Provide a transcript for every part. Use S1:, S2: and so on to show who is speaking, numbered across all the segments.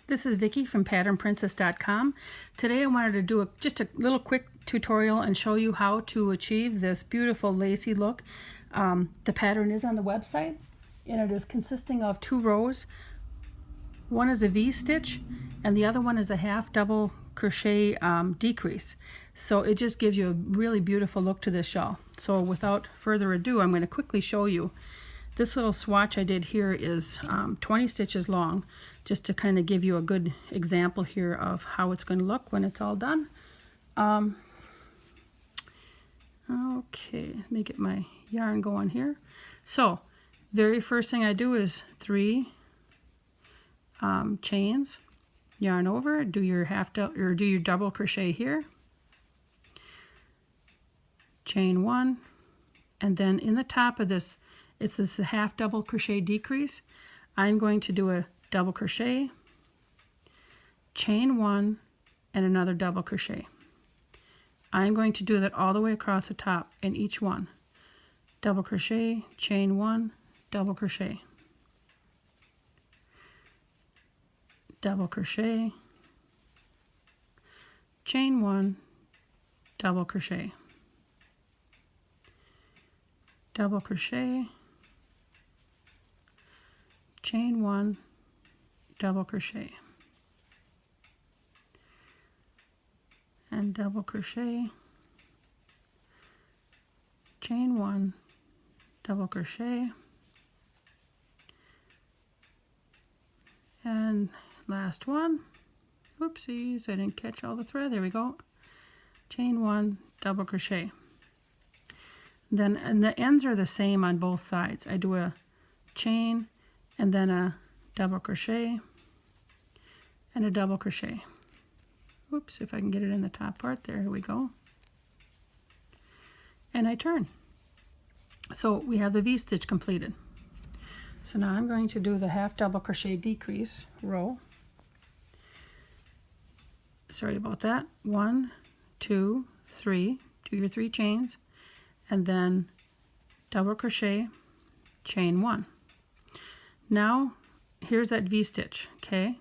S1: This is Vicky from patternprincess.com. Today I wanted to do just a little quick tutorial and show you how to achieve this beautiful lacy look. The pattern is on the website and it is consisting of 2 rows. One is a V-stitch and the other one is a half double crochet decrease. So it just gives you a really beautiful look to this shawl. So without further ado, I'm going to quickly show you. This little swatch I did here is 20 stitches long, just to kind of give you a good example here of how it's going to look when it's all done. Okay, let me get my yarn going here. So, very first thing I do is 3 chains, yarn over, do your double crochet here, chain 1, and then in the top of this, it's this half double crochet decrease. I'm going to do a double crochet, chain 1, and another double crochet. I'm going to do that all the way across the top in each one. Double crochet, chain 1, double crochet, double crochet, chain 1, double crochet, double crochet, chain 1, double crochet, and double crochet, chain 1, double crochet, and last one. Whoopsies, I didn't catch all the thread. There we go. Chain 1, double crochet. Then, and the ends are the same on both sides. I do a chain and then a double crochet and a double crochet. Oops, if I can get it in the top part there, here we go. And I turn. So we have the V-stitch completed. So now I'm going to do the half double crochet decrease row. Sorry about that. 1, 2, 3. Do your 3 chains and then double crochet, chain 1. Now here's that V-stitch, okay?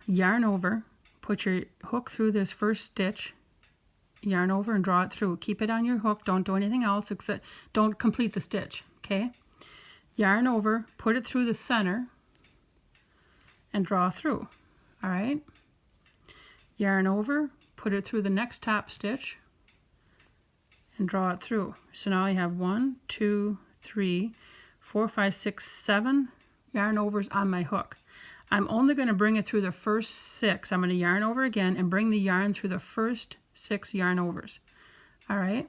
S1: Yarn over, put your hook through this first stitch, yarn over and draw it through. Keep it on your hook, don't do anything else except don't complete the stitch, okay? Yarn over, put it through the center and draw through, all right? Yarn over, put it through the next top stitch and draw it through. So now I have 1, 2, 3, 4, 5, 6, 7 yarn overs on my hook. I'm only going to bring it through the first 6. I'm going to yarn over again and bring the yarn through the first 6 yarn overs. All right.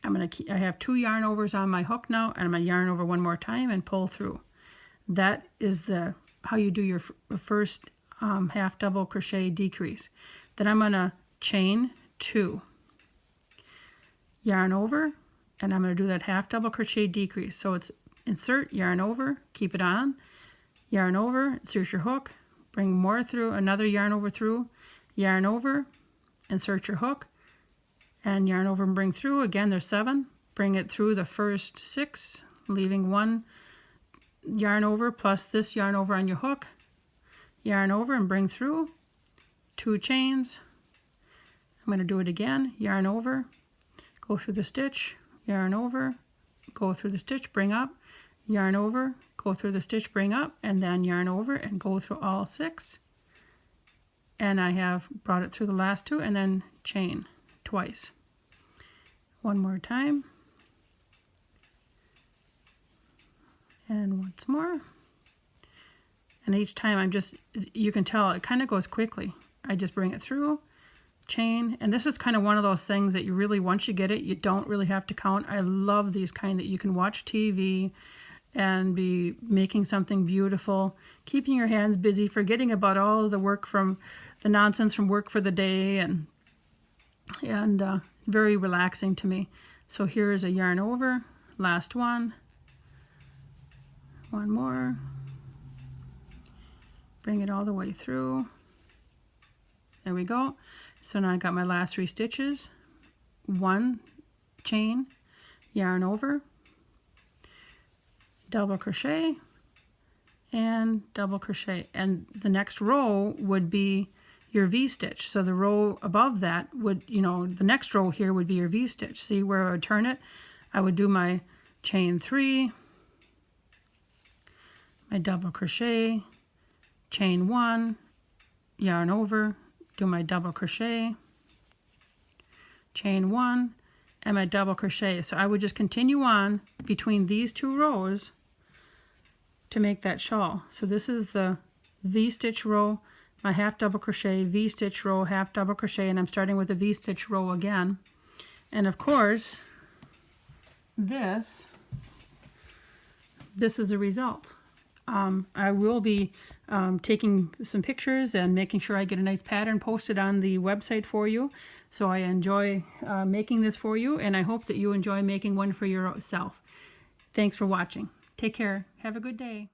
S1: I have 2 yarn overs on my hook now, and I'm going to yarn over one more time and pull through. That is how you do your first half double crochet decrease. Then I'm going to chain 2, yarn over, and I'm going to do that half double crochet decrease. So it's insert, yarn over, keep it on, yarn over, insert your hook, bring more through, another yarn over through, yarn over, insert your hook, and yarn over and bring through. Again, there's 7. Bring it through the first 6, leaving 1 yarn over plus this yarn over on your hook, yarn over and bring through, 2 chains. I'm going to do it again, yarn over, go through the stitch, yarn over, go through the stitch, bring up, yarn over, go through the stitch, bring up, and then yarn over and go through all 6. And I have brought it through the last 2 and then chain twice. One more time. And once more. And each time you can tell it kind of goes quickly. I just bring it through, chain, and this is kind of one of those things that you really, once you get it, you don't really have to count. I love these kind that you can watch TV and be making something beautiful, keeping your hands busy, forgetting about all of the work from the nonsense from work for the day, and very relaxing to me. So here is a yarn over, last one more, bring it all the way through. There we go. So now I got my last 3 stitches, 1 chain, yarn over, double crochet, and double crochet, and the next row would be your V-stitch. So the row above that would, you know, the next row here would be your V-stitch. See where I would turn it? I would do my chain 3, my double crochet, chain 1, yarn over, do my double crochet, chain 1, and my double crochet. So I would just continue on between these two rows to make that shawl. So this is the V-stitch row, my half double crochet, V-stitch row, half double crochet, and I'm starting with a V-stitch row again. And of course, this is the result. I will be taking some pictures and making sure I get a nice pattern posted on the website for you. So I enjoy making this for you, and I hope that you enjoy making one for yourself. Thanks for watching. Take care. Have a good day.